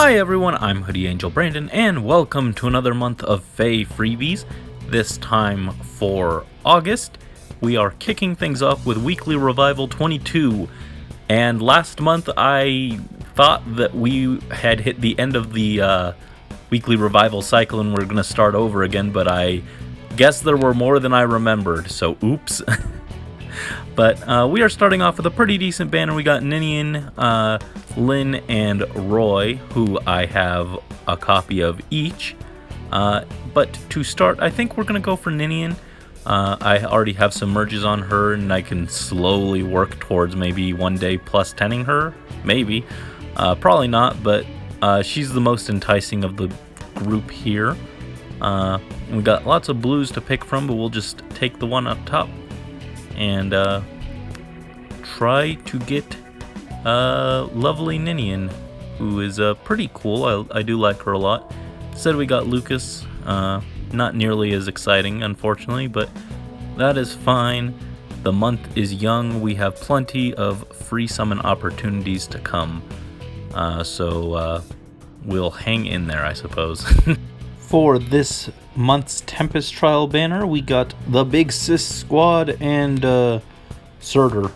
Hi everyone, I'm Hoodie Angel Brandon, and welcome to another month of FEH Freebies. This time for August, we are kicking things off with Weekly Revival 22. And last month I thought that we had hit the end of the Weekly Revival cycle and we're going to start over again, but I guess there were more than I remembered, so oops. But we are starting off with a pretty decent banner. We got Ninian, Lynn, and Roy, who I have a copy of each. But to start, I think we're going to go for Ninian. I already have some merges on her, and I can slowly work towards maybe one day plus 10ing her. Maybe. Probably not, but she's the most enticing of the group here. We got lots of blues to pick from, but we'll just take the one up top and try to get lovely Ninian, who is pretty cool. I do like her a lot. Said we got Lucas, not nearly as exciting, unfortunately, but that is fine. The month is young. We have plenty of free summon opportunities to come, so we'll hang in there, I suppose. For this month's Tempest Trial banner, we got the Big Sis Squad and Surtur.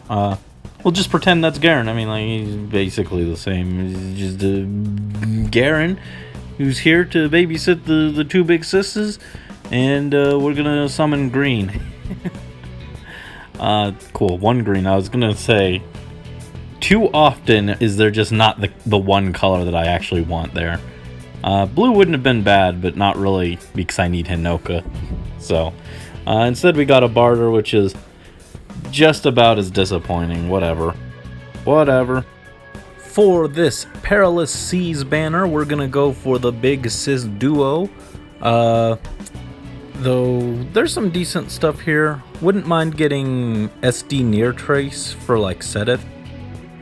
We'll just pretend that's Garen. I mean, like, he's basically the same. He's just Garen, who's here to babysit the two big sisters, and we're gonna summon green. Cool, one green. I was gonna say, too often is there just not the one color that I actually want there. Blue wouldn't have been bad, but not really, because I need Hinoka. So, instead we got a barter, which is just about as disappointing. Whatever. For this Perilous Seas banner, we're gonna go for the Big Sis Duo. Though there's some decent stuff here. Wouldn't mind getting SD Near Trace for like Sedith.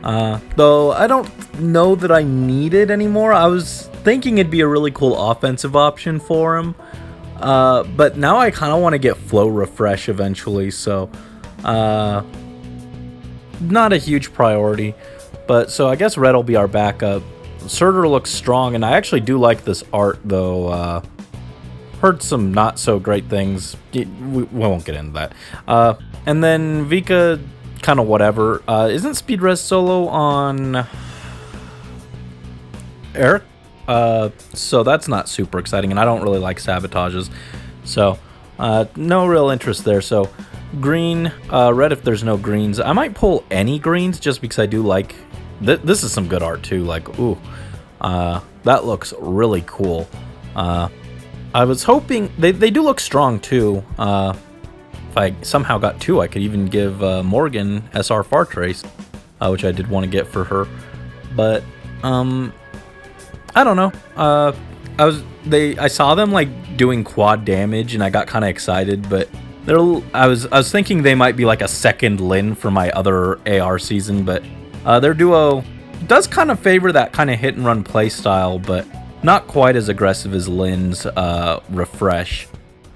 Though I don't know that I need it anymore. I was thinking it'd be a really cool offensive option for him. But now I kind of want to get Flow Refresh eventually, so not a huge priority. But so I guess red will be our backup. Surtur looks strong, and I actually do like this art, though. Heard some not so great things. We won't get into that. And then Vika, kind of whatever. Isn't Speed Res solo on Eric? So that's not super exciting, and I don't really like sabotages. So no real interest there. So green, red if there's no greens. I might pull any greens just because I do like... This is some good art too. Like, ooh, that looks really cool. I was hoping... They do look strong too. If I somehow got two, I could even give Morgan SR Far Trace, which I did want to get for her. But I don't know. I saw them like doing quad damage, and I got kind of excited. But I was thinking they might be like a second Lin for my other AR season. But their duo does kind of favor that kind of hit and run play style, but not quite as aggressive as Lin's refresh.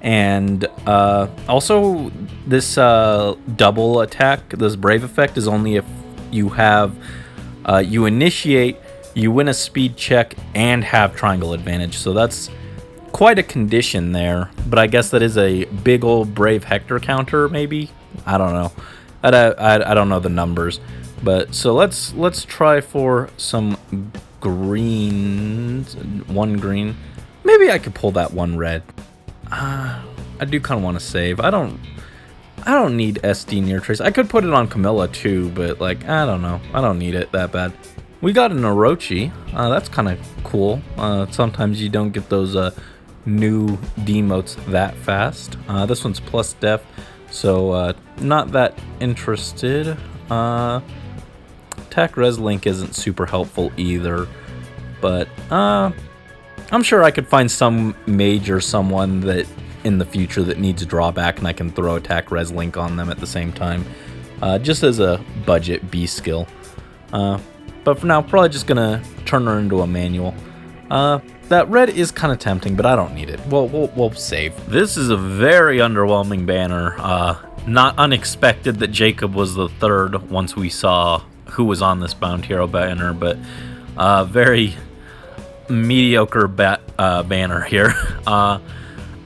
And also, this double attack, this Brave effect, is only if you have you initiate, you win a speed check, and have triangle advantage. So that's quite a condition there. But I guess that is a big old Brave Hector counter, maybe. I don't know. I don't know the numbers. But so let's try for some greens. One green. Maybe I could pull that one red. I do kind of want to save. I don't need SD Near Trace. I could put it on Camilla too, but like, I don't know. I don't need it that bad. We got an Orochi. That's kind of cool. Sometimes you don't get those new demotes that fast. This one's plus def, so not that interested. Attack Res Link isn't super helpful either, but I'm sure I could find some mage or someone that in the future that needs a drawback, and I can throw Attack Res Link on them at the same time, just as a budget B skill. But for now, probably just gonna turn her into a manual. That red is kind of tempting, but I don't need it. We'll save. This is a very underwhelming banner. Not unexpected that Jacob was the third once we saw who was on this Bound Hero banner, but very mediocre banner here.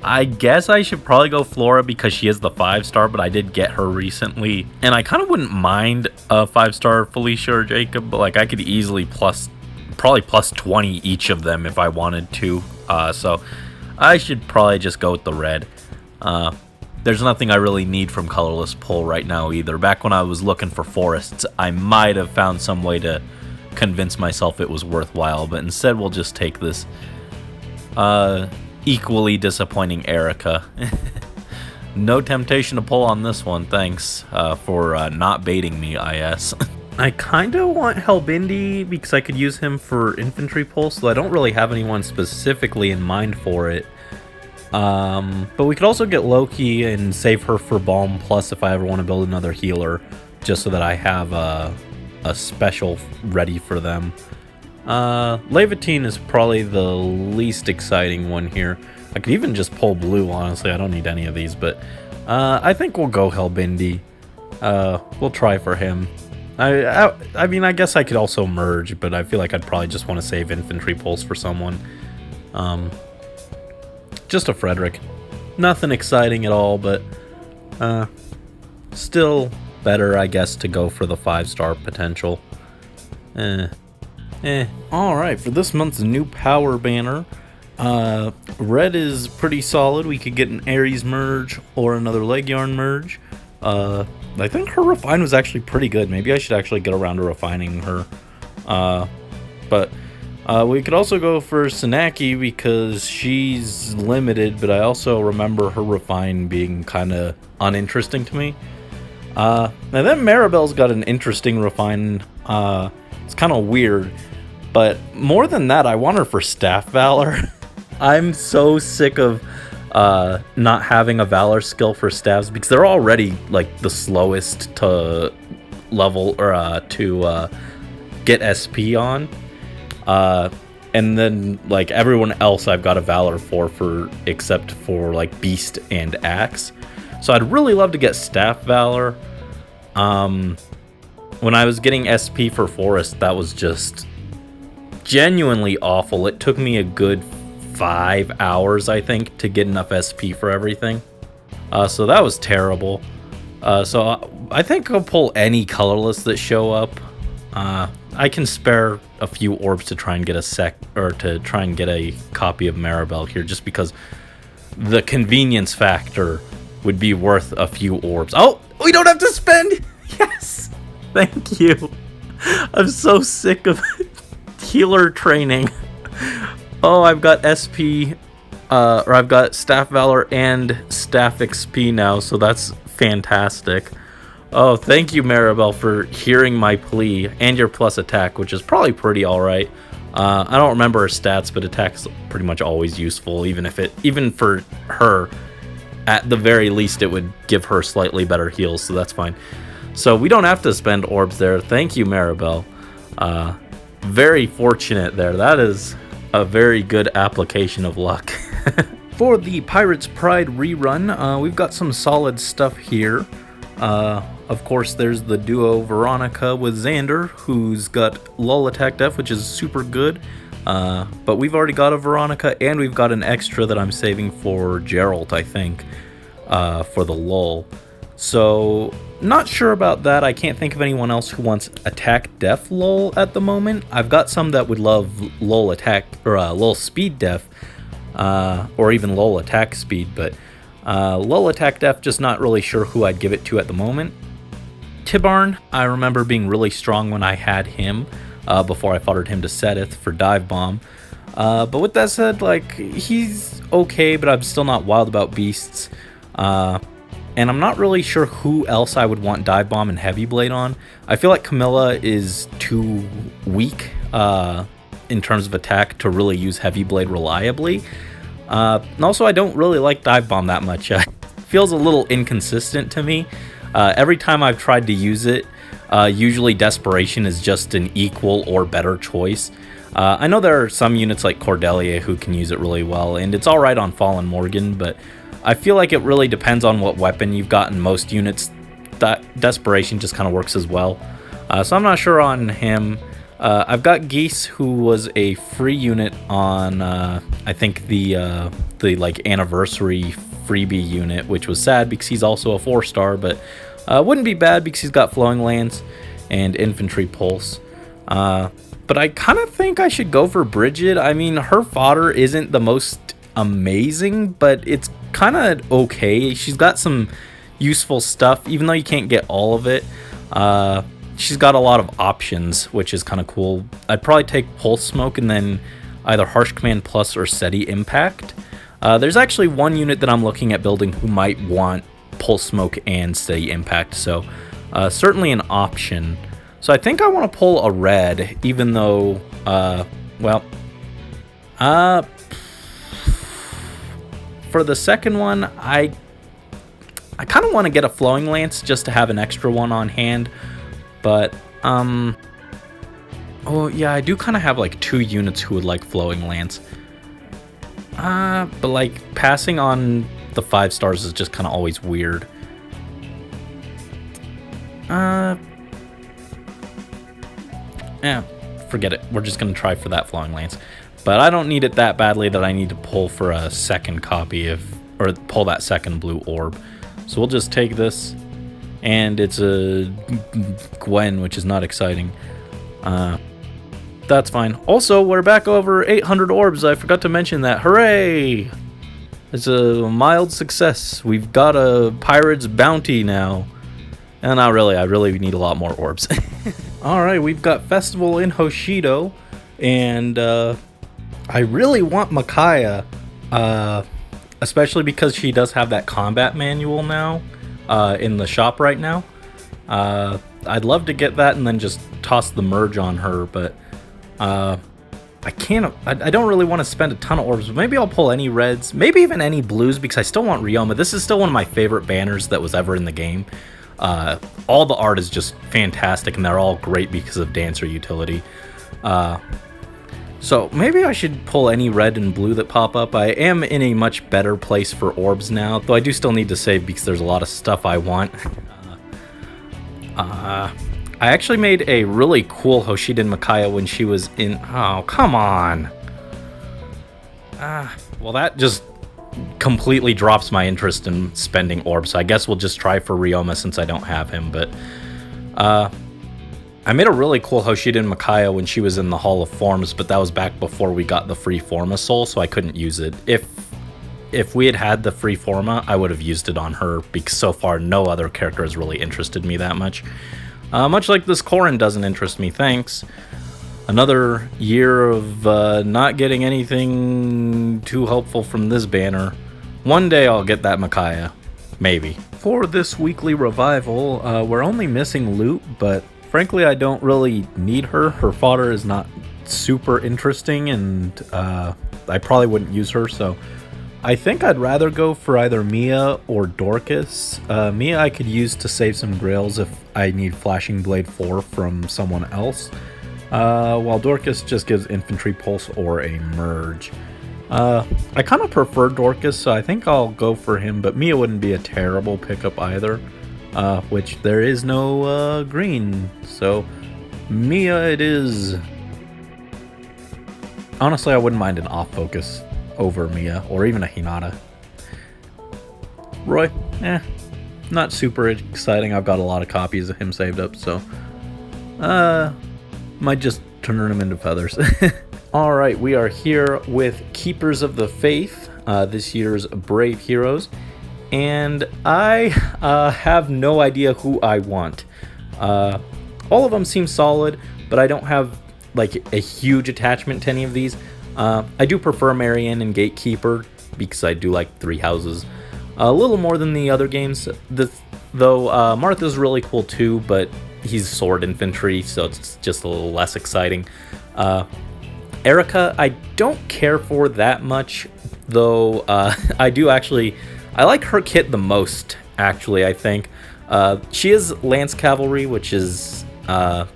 I guess I should probably go Flora because she is the 5-star, but I did get her recently. And I kind of wouldn't mind a 5-star Felicia or Jacob, but like I could easily probably plus 20 each of them if I wanted to. So I should probably just go with the red. There's nothing I really need from colorless pull right now either. Back when I was looking for forests, I might have found some way to convince myself it was worthwhile, but instead we'll just take this equally disappointing Erica. No temptation to pull on this one, thanks for not baiting me, IS. I kind of want Helbindi because I could use him for infantry pull, so I don't really have anyone specifically in mind for it. But we could also get Loki and save her for Balm Plus if I ever want to build another healer, just so that I have a special ready for them. Levitine is probably the least exciting one here. I could even just pull blue, honestly. I don't need any of these, but I think we'll go Helbindi. We'll try for him. I mean, I guess I could also merge, but I feel like I'd probably just want to save infantry pulls for someone. Just a Frederick. Nothing exciting at all, but still better, I guess, to go for the 5-star potential. Alright, for this month's new power banner, red is pretty solid. We could get an Ares merge or another leg yarn merge. I think her refine was actually pretty good. Maybe I should actually get around to refining her. But we could also go for Sanaki because she's limited, but I also remember her refine being kind of uninteresting to me. And then Maribel's got an interesting refine. It's kind of weird, but more than that, I want her for Staff Valor. I'm so sick of not having a Valor skill for staffs because they're already like the slowest to level or to get SP on. And then like everyone else I've got a Valor for except for like Beast and Axe. So I'd really love to get Staff Valor. When I was getting SP for Forest, that was just genuinely awful. It took me a good 5 hours, I think, to get enough SP for everything. So that was terrible. So I think I'll pull any colorless that show up. I can spare a few orbs to try and get a copy of Maribel here, just because the convenience factor would be worth a few orbs. Oh, we don't have to spend. Yes, thank you. I'm so sick of healer training. Oh, I've got SP, or I've got Staff Valor and Staff XP now, so that's fantastic. Oh, thank you, Maribel, for hearing my plea, and your plus attack, which is probably pretty alright. I don't remember her stats, but attack's pretty much always useful, even for her, at the very least, it would give her slightly better heals, so that's fine. So we don't have to spend orbs there. Thank you, Maribel. Very fortunate there. That is a very good application of luck. For the Pirate's Pride rerun, we've got some solid stuff here. Of course, there's the duo Veronica with Xander, who's got lull attack def, which is super good. But we've already got a Veronica, and we've got an extra that I'm saving for Geralt, I think, for the lull. So, not sure about that. I can't think of anyone else who wants attack def lull at the moment. I've got some that would love lull attack, or lull speed def, or even lull attack speed, but lull attack def, just not really sure who I'd give it to at the moment. Tibarn, I remember being really strong when I had him, before I foddered him to Seteth for dive bomb. But with that said, like, he's okay, but I'm still not wild about beasts. And I'm not really sure who else I would want dive bomb and heavy blade on. I feel like Camilla is too weak in terms of attack to really use heavy blade reliably. And also, I don't really like dive bomb that much. It feels a little inconsistent to me. Every time I've tried to use it, usually desperation is just an equal or better choice. I know there are some units like Cordelia who can use it really well, and it's alright on Fallen Morgan, but I feel like it really depends on what weapon you've got. In most units, that desperation just kind of works as well. So I'm not sure on him. I've got Geese, who was a free unit on, I think the like anniversary freebie unit, which was sad because he's also a 4-star, but wouldn't be bad because he's got Flowing Lance and Infantry Pulse. But I kind of think I should go for Bridget. I mean, her fodder isn't the most amazing, but it's kind of okay. She's got some useful stuff, even though you can't get all of it. She's got a lot of options, which is kind of cool. I'd probably take Pulse Smoke and then either Harsh Command Plus or Steady Impact. There's actually one unit that I'm looking at building who might want Pulse Smoke and Steady Impact, so certainly an option. So I think I want to pull a red, even though, for the second one, I kind of want to get a Flowing Lance just to have an extra one on hand, but, oh yeah, I do kind of have like 2 units who would like Flowing Lance. But like passing on the 5 stars is just kind of always weird. Forget it. We're just going to try for that Flowing Lance. But I don't need it that badly that I need to pull for a second copy or pull that second blue orb. So we'll just take this. And it's a Gwen, which is not exciting. That's fine. Also, we're back over 800 orbs. I forgot to mention that. Hooray! It's a mild success. We've got a pirate's bounty now. And not really. I really need a lot more orbs. Alright, we've got Festival in Hoshido, and I really want Micaiah, especially because she does have that combat manual now in the shop right now. I'd love to get that and then just toss the merge on her, but I can't. I don't really want to spend a ton of orbs, but maybe I'll pull any reds, maybe even any blues, because I still want Ryoma. This is still one of my favorite banners that was ever in the game. All the art is just fantastic, and they're all great because of dancer utility. So maybe I should pull any red and blue that pop up. I am in a much better place for orbs now, though I do still need to save because there's a lot of stuff I want. I actually made a really cool Hoshiden Micaiah when she was in... Oh, come on! Well, that just completely drops my interest in spending orbs, so I guess we'll just try for Ryoma since I don't have him, but I made a really cool Hoshiden Micaiah when she was in the Hall of Forms, but that was back before we got the free Forma Soul, so I couldn't use it. If we had had the free Forma, I would have used it on her, because so far no other character has really interested me that much. Much like this Corrin doesn't interest me, thanks. Another year of not getting anything too helpful from this banner. One day I'll get that Micaiah. Maybe. For this weekly revival, we're only missing loot, but frankly I don't really need her. Her fodder is not super interesting, and I probably wouldn't use her, so I think I'd rather go for either Mia or Dorcas. Mia I could use to save some grails if I need Flashing Blade 4 from someone else. While Dorcas just gives Infantry Pulse or a Merge. I kind of prefer Dorcas, so I think I'll go for him, but Mia wouldn't be a terrible pickup either, which there is no green, so Mia it is. Honestly, I wouldn't mind an off-focus over Mia, or even a Hinata. Roy, not super exciting. I've got a lot of copies of him saved up, so might just turn him into feathers. Alright, we are here with Keepers of the Faith, this year's Brave Heroes, and I have no idea who I want. All of them seem solid, but I don't have like a huge attachment to any of these. I do prefer Marianne and Gatekeeper because I do like 3 houses a little more than the other games. Though Marth is really cool too, but he's sword infantry, so it's just a little less exciting. Erica, I don't care for that much, though I like her kit the most, actually, I think. She is Lance Cavalry, which is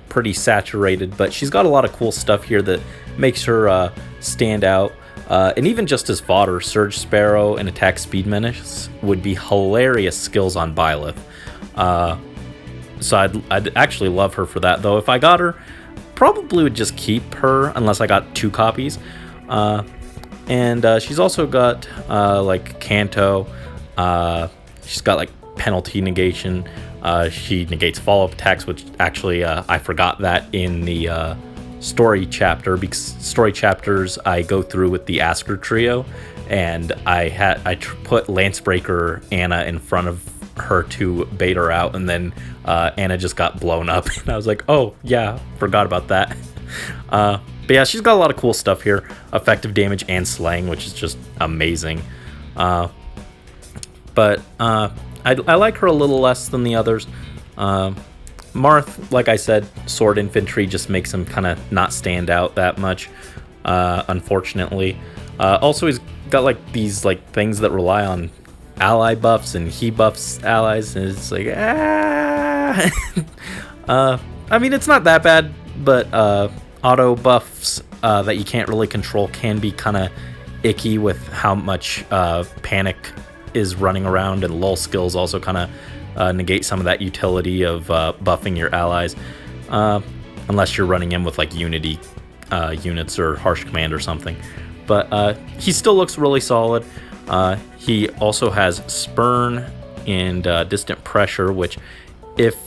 pretty saturated, but she's got a lot of cool stuff here that makes her stand out. And even just as fodder, Surge Sparrow and Attack Speed Menace would be hilarious skills on Byleth. So I'd actually love her for that, though. If I got her, probably would just keep her unless I got 2 copies. And she's also got like Canto. She's got like penalty negation. She negates follow-up attacks, which actually I forgot that in the story chapter, because story chapters I go through with the Asker trio, and I put Lancebreaker Anna in front of her to bait her out, and then Anna just got blown up, and I was like, oh yeah, forgot about that. But yeah, she's got a lot of cool stuff here, effective damage and slaying, which is just amazing. But I like her a little less than the others. Marth, like I said, sword infantry just makes him kind of not stand out that much, unfortunately. Also, he's got like these like things that rely on ally buffs, and he buffs allies, and it's like, I mean, it's not that bad, but auto buffs that you can't really control can be kind of icky with how much panic is running around, and lull skills also kind of negate some of that utility of buffing your allies, unless you're running in with like unity units or harsh command or something. But he still looks really solid. He also has spurn and distant pressure, which if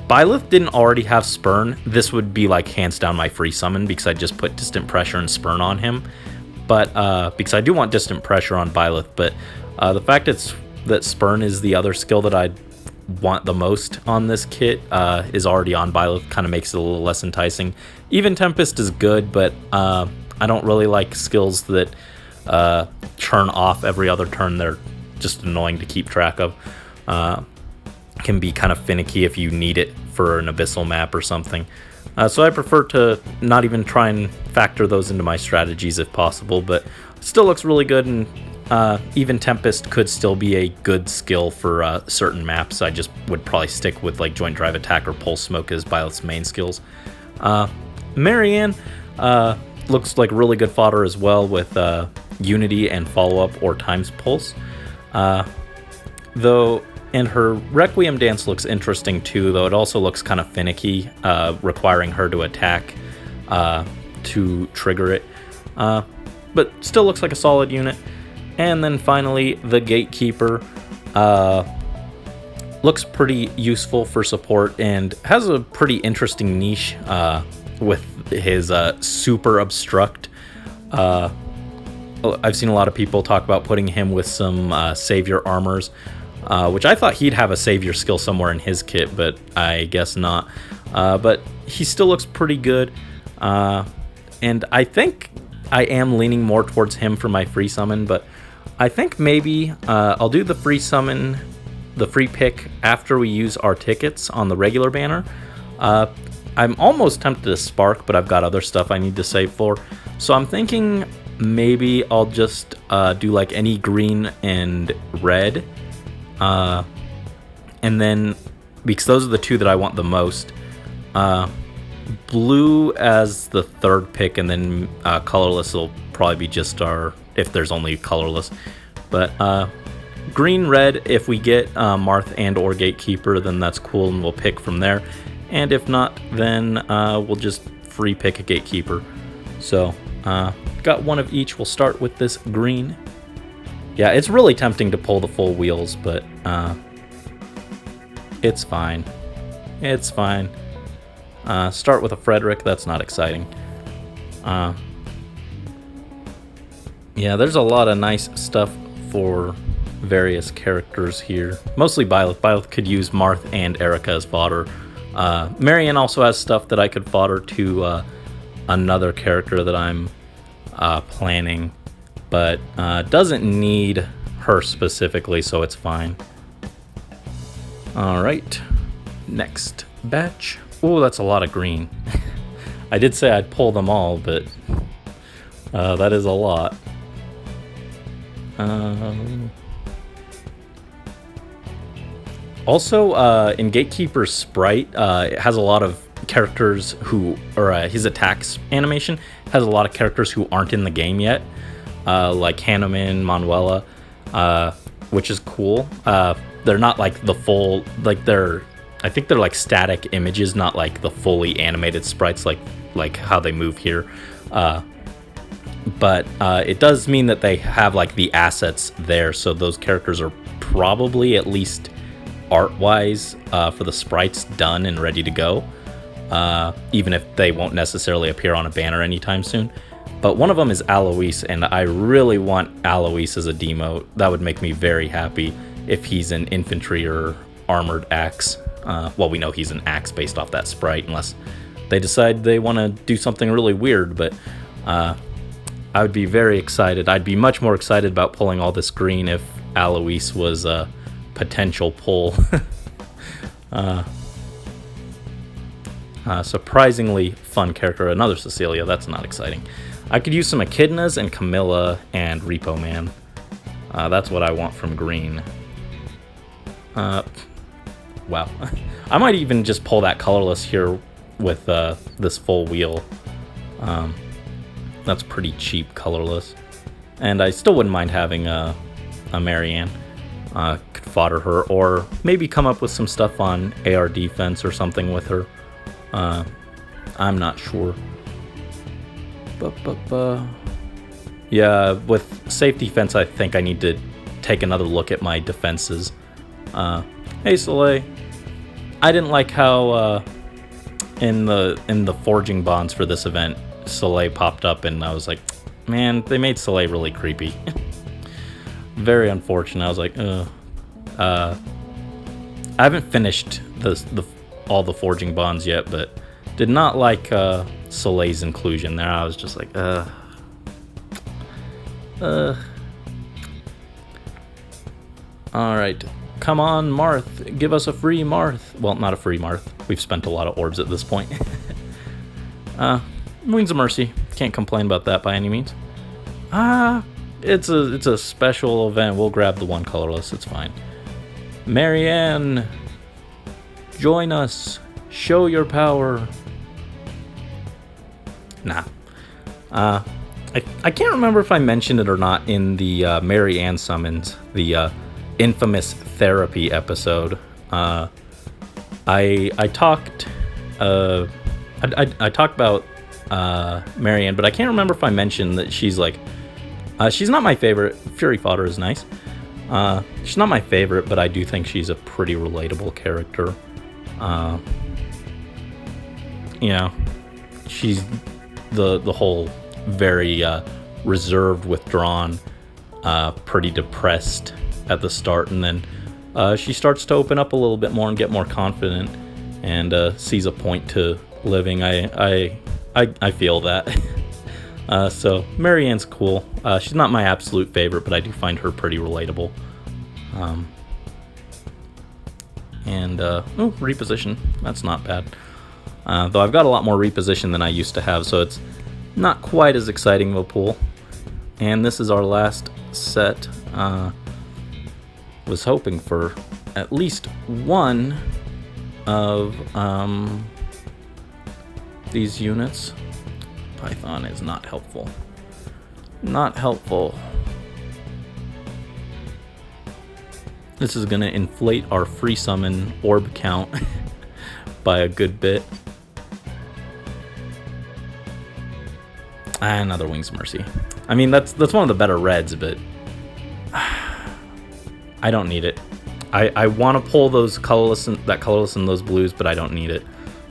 Byleth didn't already have spurn, this would be like hands down my free summon, because I just put distant pressure and spurn on him. But because I do want distant pressure on Byleth, but the fact that spurn is the other skill that I want the most on this kit is already on Byleth, kind of makes it a little less enticing. Even Tempest is good, but I don't really like skills that churn off every other turn. They're just annoying to keep track of. Can be kind of finicky if you need it for an abyssal map or something. So I prefer to not even try and factor those into my strategies if possible, but it still looks really good, and even Tempest could still be a good skill for certain maps. I just would probably stick with like Joint Drive Attack or Pulse Smoke as Byleth's main skills. Marianne looks like really good fodder as well with Unity and Follow-Up or Times Pulse. And her Requiem dance looks interesting too, though it also looks kind of finicky, requiring her to attack to trigger it. But still looks like a solid unit. And then finally, the Gatekeeper looks pretty useful for support and has a pretty interesting niche with his super obstruct. I've seen a lot of people talk about putting him with some savior armors, which I thought he'd have a savior skill somewhere in his kit, but I guess not. But he still looks pretty good, and I think I am leaning more towards him for my free summon, but I think maybe I'll do the free summon, the free pick, after we use our tickets on the regular banner. I'm almost tempted to spark, but I've got other stuff I need to save for, so I'm thinking maybe I'll just do like any green and red, and then, because those are the two that I want the most, blue as the third pick, and then colorless will probably be just our, if there's only colorless. But green, red, if we get Marth and or Gatekeeper, then that's cool, and we'll pick from there. And if not, then we'll just free pick a Gatekeeper. So got one of each. We'll start with this green. Yeah, it's really tempting to pull the full wheels, but it's fine. It's fine. Start with a Frederick. That's not exciting. Yeah, there's a lot of nice stuff for various characters here. Mostly Byleth. Byleth could use Marth and Erica as fodder. Marianne also has stuff that I could fodder to another character that I'm planning, but doesn't need her specifically, so it's fine. Alright, next batch. Oh, that's a lot of green. I did say I'd pull them all, but that is a lot. Also, in Gatekeeper's sprite, it has a lot of characters who, or his attacks animation has a lot of characters who aren't in the game yet, like Hanuman, Manuela, which is cool. They're not like the full, like they're I think they're like static images, not like the fully animated sprites like how they move here. But it does mean that they have like the assets there, so those characters are probably, at least art-wise, for the sprites, done and ready to go. Even if they won't necessarily appear on a banner anytime soon. But one of them is Alois, and I really want Alois as a demo. That would make me very happy if he's an infantry or armored axe. Well, we know he's an axe based off that sprite, unless they decide they want to do something really weird, but I would be very excited. I'd be much more excited about pulling all this green if Alois was a potential pull. Surprisingly fun character. Another Cecilia, that's not exciting. I could use some Echidnas and Camilla and Repo Man. That's what I want from green. Wow. I might even just pull that colorless here with this full wheel. That's pretty cheap colorless. And I still wouldn't mind having a Marianne. Could fodder her, or maybe come up with some stuff on AR defense or something with her. I'm not sure. Yeah, with safe defense, I think I need to take another look at my defenses. Hey, Soleil. I didn't like how in the forging bonds for this event, Soleil popped up, and I was like, man, they made Soleil really creepy. Very unfortunate. I was like, I haven't finished all the forging bonds yet, but did not like Soleil's inclusion there. I was just like, Alright. Come on, Marth. Give us a free Marth. Well, not a free Marth. We've spent a lot of orbs at this point. Wings of Mercy. Can't complain about that by any means. It's a special event. We'll grab the one colorless. It's fine. Marianne, join us. Show your power. Nah. I can't remember if I mentioned it or not in the Marianne summons, the infamous therapy episode. I talked about Marianne, but I can't remember if I mentioned that she's like, she's not my favorite. Fury Fodder is nice. She's not my favorite, but I do think she's a pretty relatable character. You know, she's the whole very reserved, withdrawn, pretty depressed at the start, and then she starts to open up a little bit more and get more confident, and sees a point to living. I feel that. So Marianne's cool. She's not my absolute favorite, but I do find her pretty relatable. Reposition. That's not bad. Though I've got a lot more reposition than I used to have, so it's not quite as exciting of a pool. And this is our last set. Was hoping for at least one of these units. Python is not helpful. Not helpful. This is going to inflate our free summon orb count by a good bit. Another Wings of Mercy. I mean, that's one of the better reds, but I don't need it. I want to pull those colorless and those blues, but I don't need it.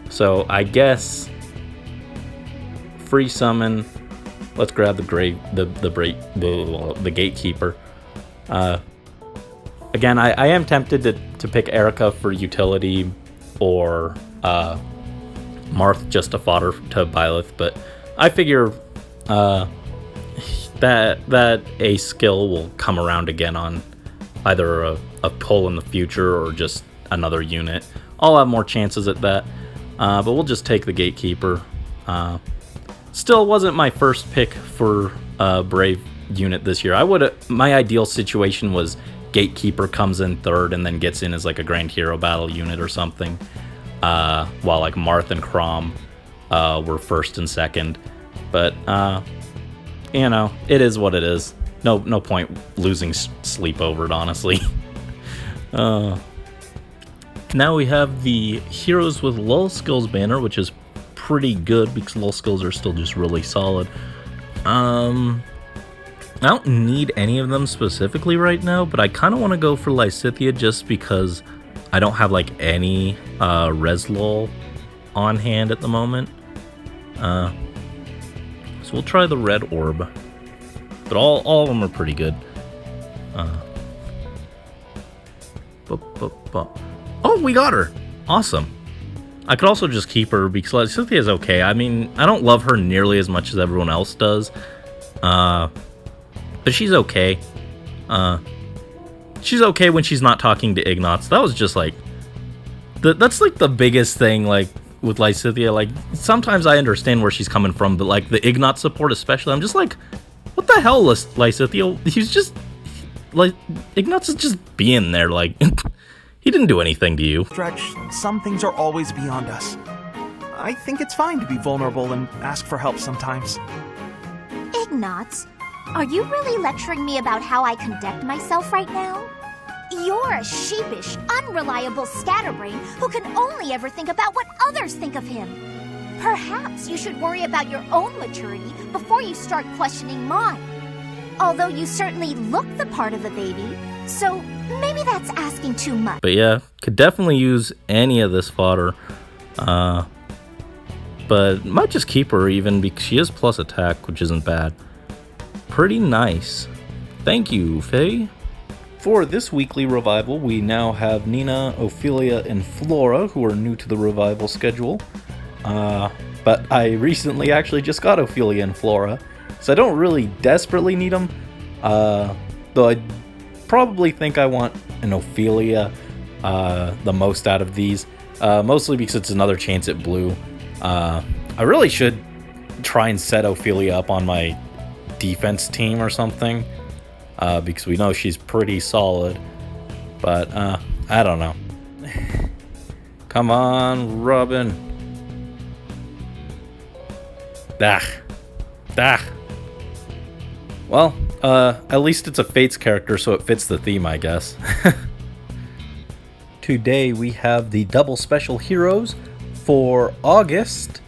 So I guess free summon. Let's grab the Gatekeeper. Again, I am tempted to pick Erica for utility, or Marth just a fodder to Byleth, but I figure that a skill will come around again on either a pull in the future or just another unit. I'll have more chances at that, but we'll just take the Gatekeeper. Still wasn't my first pick for a Brave unit this year. My ideal situation was Gatekeeper comes in third and then gets in as like a Grand Hero Battle unit or something, while like Marth and Crom were first and second. But you know, it is what it is. No point losing sleep over it, honestly. Now we have the Heroes with Lull Skills banner, which is pretty good because lull skills are still just really solid. I don't need any of them specifically right now, but I kind of want to go for Lysithea just because I don't have like any res lull on hand at the moment. So we'll try the red orb, but all of them are pretty good. Oh, we got her! Awesome. I could also just keep her because Lysithea is okay. I mean, I don't love her nearly as much as everyone else does. But she's okay. She's okay when she's not talking to Ignots. That was just like... That's like the biggest thing, like, with Lysithea. Like, sometimes I understand where she's coming from, but like, the Ignot support especially, I'm just like, what the hell, Lysithea? He's just... like, Ignots is just being there, like... He didn't do anything to you. Stretch, some things are always beyond us. I think it's fine to be vulnerable and ask for help sometimes. Ignots, are you really lecturing me about how I conduct myself right now? You're a sheepish, unreliable scatterbrain who can only ever think about what others think of him. Perhaps you should worry about your own maturity before you start questioning mine. Although you certainly look the part of a baby, so maybe that's asking too much. But yeah, could definitely use any of this fodder. But might just keep her even because she is plus attack, which isn't bad. Pretty nice. Thank you, Faye. For this weekly revival, we now have Nina, Ophelia, and Flora, who are new to the revival schedule. But I recently actually just got Ophelia and Flora, so I don't really desperately need them. Though I probably think I want an Ophelia the most out of these, mostly because it's another chance at blue. I really should try and set Ophelia up on my defense team or something, because we know she's pretty solid, but I don't know. Come on, Robin. Well, at least it's a Fates character, so it fits the theme, I guess. Today we have the double special heroes for August,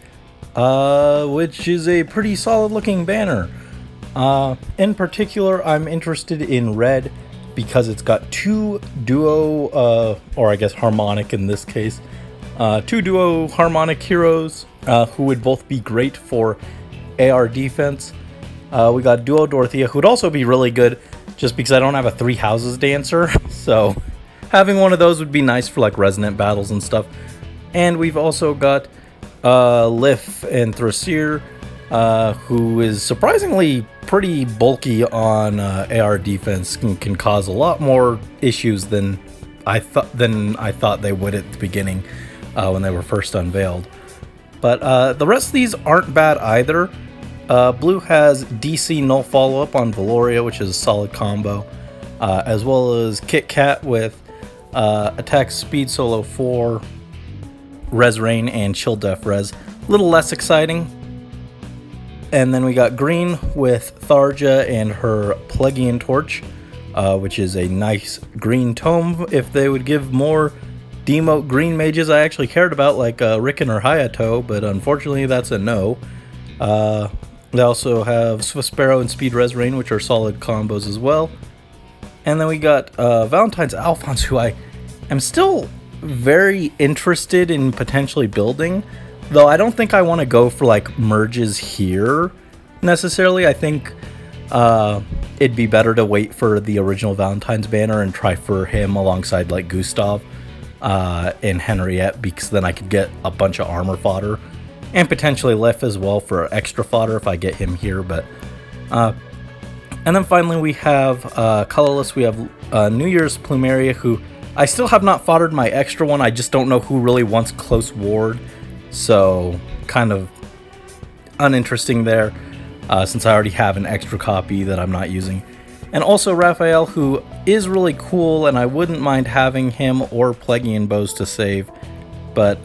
which is a pretty solid looking banner. In particular, I'm interested in red because it's got two duo, or I guess harmonic in this case, two duo harmonic heroes who would both be great for AR defense. We got duo Dorothea, who would also be really good just because I don't have a three houses dancer, so having one of those would be nice for like resonant battles and stuff. And we've also got Lif and Thrasir, who is surprisingly pretty bulky on AR defense, can cause a lot more issues than I thought they would at the beginning when they were first unveiled. But the rest of these aren't bad either. Blue has DC null follow-up on Valoria, which is a solid combo, as well as Kit Kat with attack speed solo 4, res rain, and chill def res. A little less exciting. And then we got green with Tharja and her Plegian Torch, which is a nice green tome. If they would give more demote green mages I actually cared about, like Riken or Hayato, but unfortunately that's a no. They also have Swift Sparrow and Speed Res Rain, which are solid combos as well. And then we got Valentine's Alphonse, who I am still very interested in potentially building, though I don't think I want to go for like merges here necessarily. I think it'd be better to wait for the original Valentine's banner and try for him alongside like Gustav and Henriette, because then I could get a bunch of armor fodder and potentially Lef as well for extra fodder if I get him here. But and then finally we have colorless. We have New Year's Plumeria, who I still have not foddered my extra one. I just don't know who really wants close ward, so kind of uninteresting there, since I already have an extra copy that I'm not using. And also Raphael, who is really cool, and I wouldn't mind having him or Plegian Bows to save, but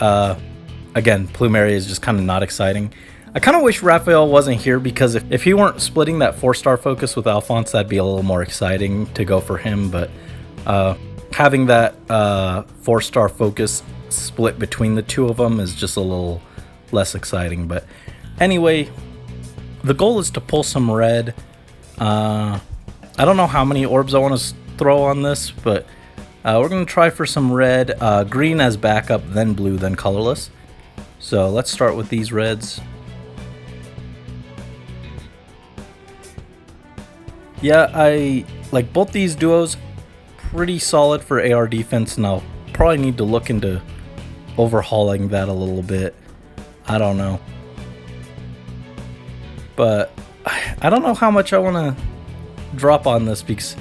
again, Plumeria is just kind of not exciting. I kind of wish Raphael wasn't here, because if he weren't splitting that 4-star focus with Alphonse, that'd be a little more exciting to go for him. But having that 4-star focus split between the two of them is just a little less exciting. But anyway, the goal is to pull some red. I don't know how many orbs I want to throw on this, but we're going to try for some red. Green as backup, then blue, then colorless. So let's start with these reds. Yeah, I like both these duos. Pretty solid for AR defense, and I'll probably need to look into overhauling that a little bit. I don't know. But I don't know how much I want to drop on this, because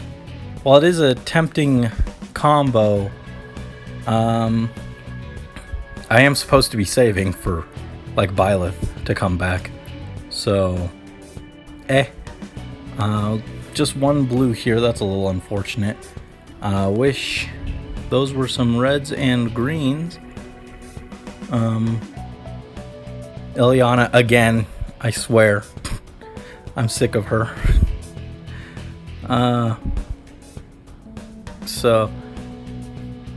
while it is a tempting combo, I am supposed to be saving for like Byleth to come back. So, just one blue here. That's a little unfortunate. Wish those were some reds and greens. Ileana again, I swear. I'm sick of her. So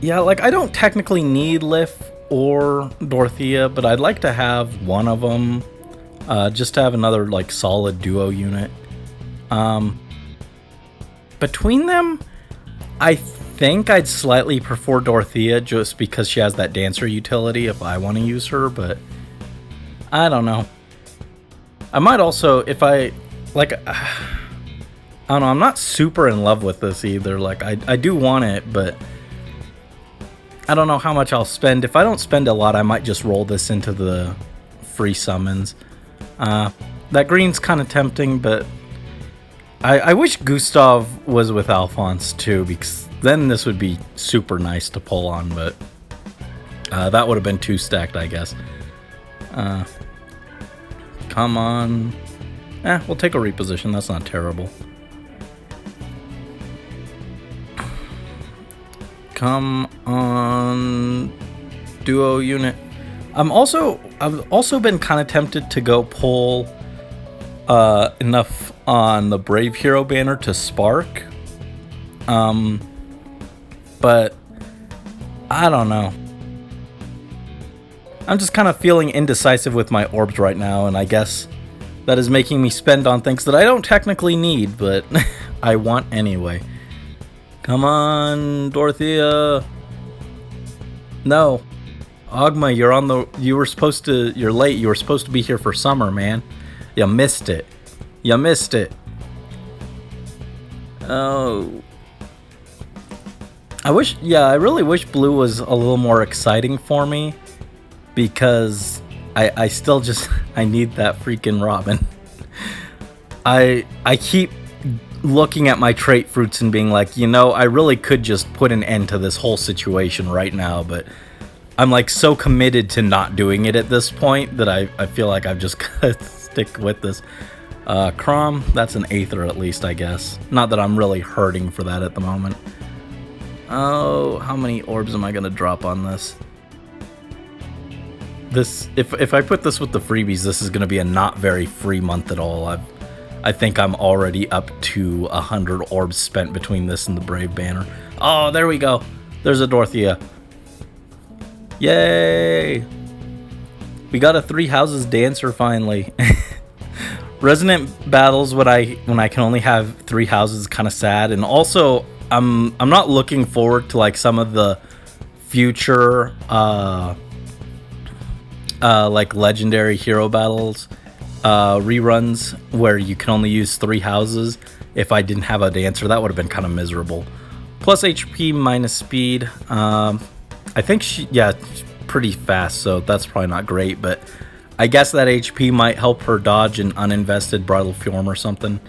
yeah, like I don't technically need Lif or Dorothea, but I'd like to have one of them, just to have another like solid duo unit. Between them, I think I'd slightly prefer Dorothea just because she has that dancer utility if I want to use her, but I don't know. I might also, if I, like, I don't know, I'm not super in love with this either. Like, I do want it, but I don't know how much I'll spend. If I don't spend a lot, I might just roll this into the free summons. That green's kind of tempting, but I wish Gustav was with Alphonse too, because then this would be super nice to pull on, but that would have been too stacked, I guess. Come on. We'll take a reposition. That's not terrible. Come on, duo unit. I've also been kind of tempted to go pull enough on the Brave Hero banner to spark. But I don't know. I'm just kind of feeling indecisive with my orbs right now, and I guess that is making me spend on things that I don't technically need, but I want anyway. Come on, Dorothea. No. Ogma, you're late. You were supposed to be here for summer, man. You missed it. You missed it. Oh. I really wish blue was a little more exciting for me, because I still just, I need that freaking Robin. I keep looking at my trait fruits and being like, I really could just put an end to this whole situation right now, but I'm like so committed to not doing it at this point that I feel like I've just got to stick with this. Crom, that's an Aether at least, I guess. Not that I'm really hurting for that at the moment. Oh, how many orbs am I going to drop on this? If I put this with the freebies, this is going to be a not very free month at all. I think I'm already up to 100 orbs spent between this and the Brave banner. Oh, there we go. There's a Dorothea. Yay! We got a 3 houses dancer finally. Resonant battles when I can only have 3 houses is kind of sad, and also I'm not looking forward to like some of the future like legendary hero battles reruns where you can only use 3 houses. If I didn't have a dancer, that would have been kind of miserable. Plus HP, minus speed. I think she's pretty fast, so that's probably not great, but I guess that HP might help her dodge an uninvested Bridal Fjorm or something.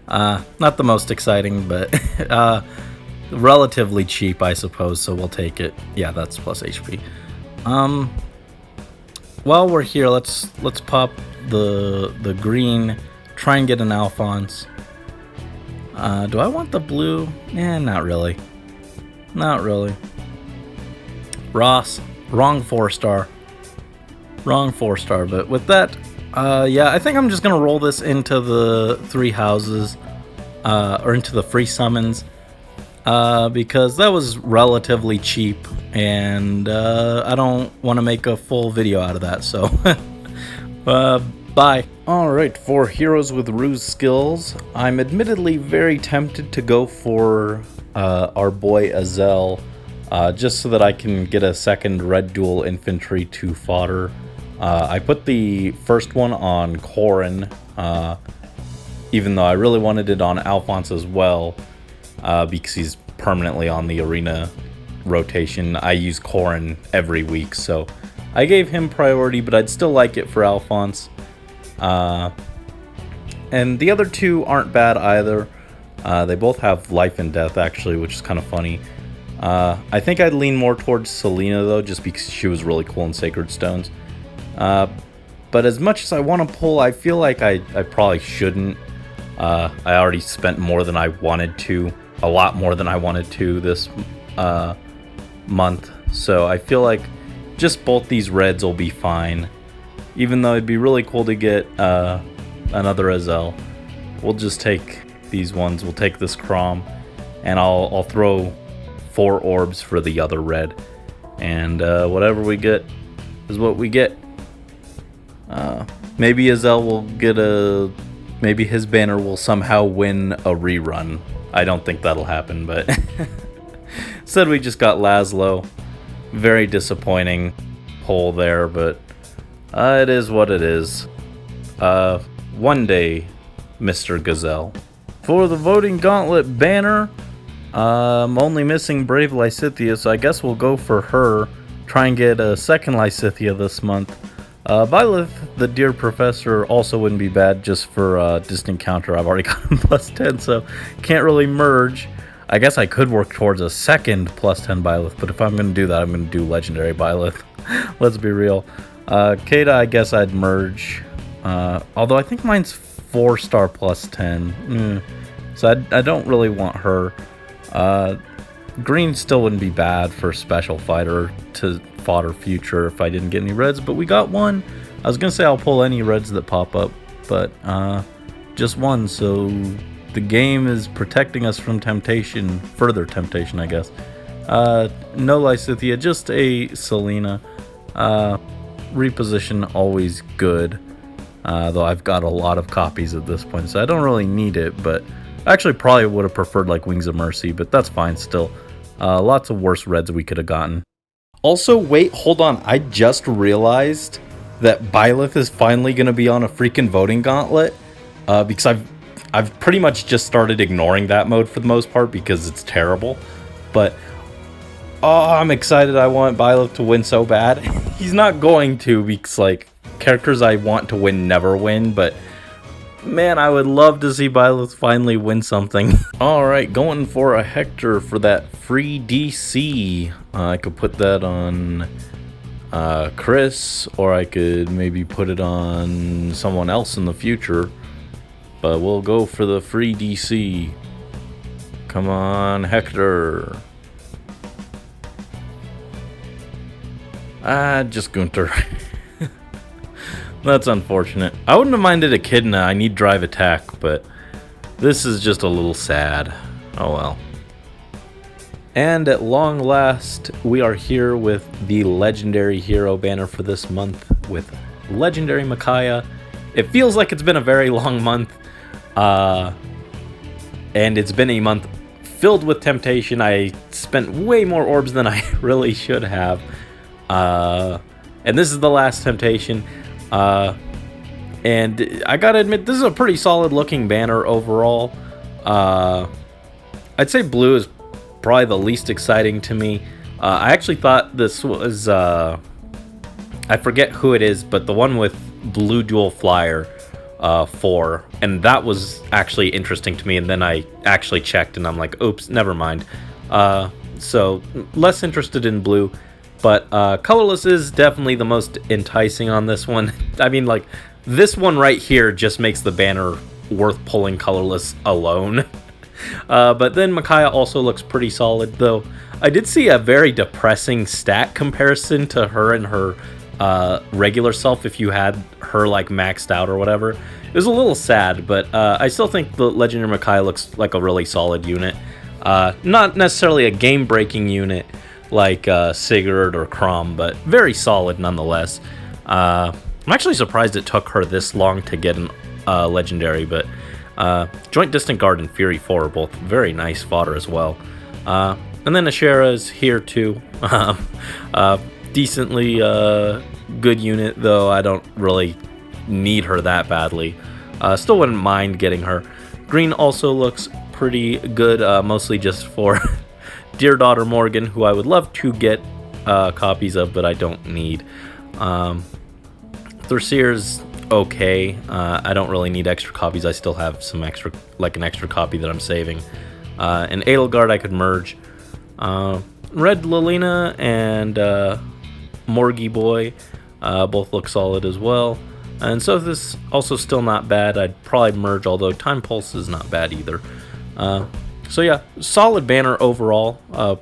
Not the most exciting, but relatively cheap, I suppose, so we'll take it. Yeah, that's plus HP. While we're here, let's pop the green, try and get an Alphonse. Do I want the blue? Not really. Not really. Ross, wrong 4-star. Wrong 4-star, but with that, I think I'm just gonna roll this into the 3 houses, or into the free summons. because that was relatively cheap, and I don't want to make a full video out of that, so bye. Alright, for Heroes with Ruse skills, I'm admittedly very tempted to go for our boy Azel, just so that I can get a second Red Dual Infantry to fodder. I put the first one on Corrin, even though I really wanted it on Alphonse as well, because he's permanently on the arena rotation. I use Corrin every week, so I gave him priority, but I'd still like it for Alphonse. And the other two aren't bad either. They both have life and death, actually, which is kind of funny. I think I'd lean more towards Selena, though, just because she was really cool in Sacred Stones. But as much as I want to pull, I feel like I probably shouldn't. I already spent more than I wanted to, a lot more than I wanted to this month. So I feel like just both these reds will be fine. Even though it'd be really cool to get another Azel. We'll just take these ones. We'll take this Crom, and I'll throw 4 orbs for the other red. And whatever we get is what we get. Maybe Azel will get maybe his banner will somehow win a rerun. I don't think that'll happen, but instead we just got Laszlo. Very disappointing pull there, but it is what it is. One day, Mr. Gazelle. For the voting gauntlet banner, I'm only missing Brave Lysithea, so I guess we'll go for her. Try and get a second Lysithea this month. Byleth, the Dear Professor, also wouldn't be bad just for Distant Counter. I've already got him +10, so can't really merge. I guess I could work towards a second +10 Byleth, but if I'm going to do that, I'm going to do Legendary Byleth. Let's be real. Kata, I guess I'd merge. Although I think mine's 4-star +10. So I don't really want her. Green still wouldn't be bad for Special Fighter to fodder future if I didn't get any reds, but we got one. I was going to say I'll pull any reds that pop up, but just one, so the game is protecting us from temptation, further temptation, I guess. No Lysithea, just a Selena. Reposition always good, though I've got a lot of copies at this point, so I don't really need it, but actually probably would have preferred like Wings of Mercy, but that's fine still. Lots of worse reds we could have gotten. Also, wait, hold on, I just realized that Byleth is finally going to be on a freaking voting gauntlet, because I've pretty much just started ignoring that mode for the most part because it's terrible, but oh, I'm excited. I want Byleth to win so bad. He's not going to, because like characters I want to win never win, but man, I would love to see Byleth finally win something. Alright, going for a Hector for that free DC. I could put that on Chris, or I could maybe put it on someone else in the future. But we'll go for the free DC. Come on, Hector. Just Gunter. That's unfortunate. I wouldn't have minded Echidna. I need drive attack, but this is just a little sad. Oh well. And at long last, we are here with the Legendary Hero banner for this month with Legendary Micaiah. It feels like it's been a very long month, and it's been a month filled with temptation. I spent way more orbs than I really should have, and this is the last temptation. And I gotta admit, this is a pretty solid looking banner overall. I'd say blue is probably the least exciting to me. I actually thought this was, I forget who it is, but the one with blue dual flyer 4, and that was actually interesting to me, and then I actually checked and I'm like, oops, never mind. So less interested in blue. But colorless is definitely the most enticing on this one. I mean, like, this one right here just makes the banner worth pulling colorless alone. But then Micaiah also looks pretty solid, though. I did see a very depressing stat comparison to her and her regular self if you had her, like, maxed out or whatever. It was a little sad, but I still think the Legendary Micaiah looks like a really solid unit. Not necessarily a game-breaking unit like Sigurd or Crom, but very solid nonetheless. I'm actually surprised it took her this long to get an legendary, but Joint Distant Guard and Fury 4 are both very nice fodder as well. And then Ashara is here too. Decently good unit, though I don't really need her that badly. Still wouldn't mind getting her. Green also looks pretty good, mostly just for Dear Daughter Morgan, who I would love to get copies of, but I don't need. Thurseer's okay. I don't really need extra copies. I still have some extra, like an extra copy that I'm saving. And Edelgard I could merge. Red Lilina and Morgy Boy both look solid as well. And so this also still not bad. I'd probably merge, although Time Pulse is not bad either. So yeah, solid banner overall.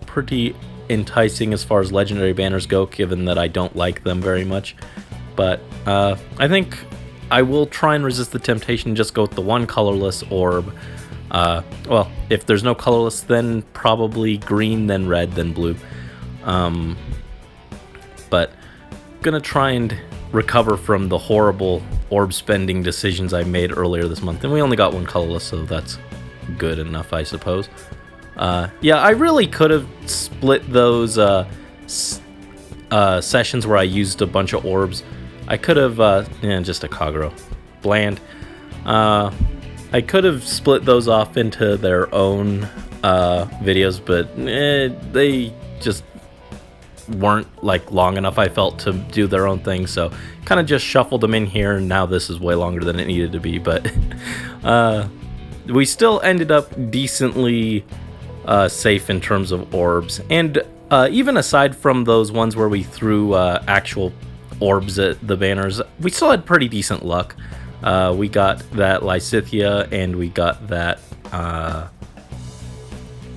Pretty enticing as far as legendary banners go, given that I don't like them very much. But I think I will try and resist the temptation to just go with the one colorless orb. Well, if there's no colorless, then probably green, then red, then blue. But gonna try and recover from the horrible orb spending decisions I made earlier this month. And we only got one colorless, so that's good enough, I suppose. Yeah, I really could have split those sessions where I used a bunch of orbs. I could have, just a Kagero. Bland. I could have split those off into their own videos, but they just weren't like long enough, I felt, to do their own thing, so kind of just shuffled them in here, and now this is way longer than it needed to be. But we still ended up decently safe in terms of orbs, and even aside from those ones where we threw actual orbs at the banners, we still had pretty decent luck. We got that Lysithea, and we got that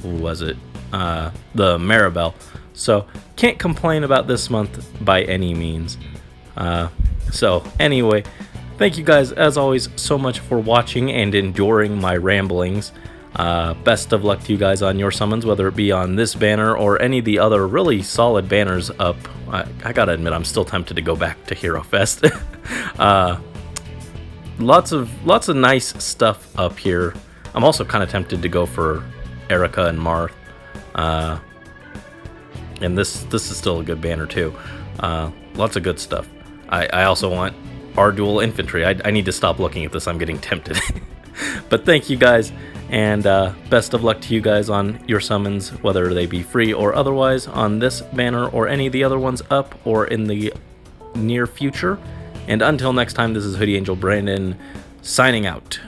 who was it? The Maribel. So can't complain about this month by any means. So anyway, thank you guys as always so much for watching and enduring my ramblings. Best of luck to you guys on your summons, whether it be on this banner or any of the other really solid banners up. I gotta admit, I'm still tempted to go back to Hero Fest. Lots of nice stuff up here. I'm also kind of tempted to go for Erica and Marth. And this is still a good banner too. Lots of good stuff. I also want our dual infantry. I need to stop looking at this. I'm getting tempted. But thank you guys, and best of luck to you guys on your summons, whether they be free or otherwise, on this banner or any of the other ones up or in the near future. And until next time, this is Hoodie Angel Brandon signing out.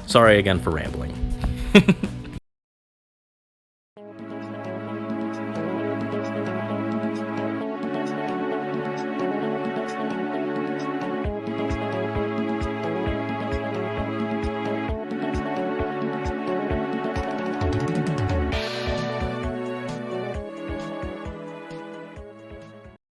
Sorry again for rambling.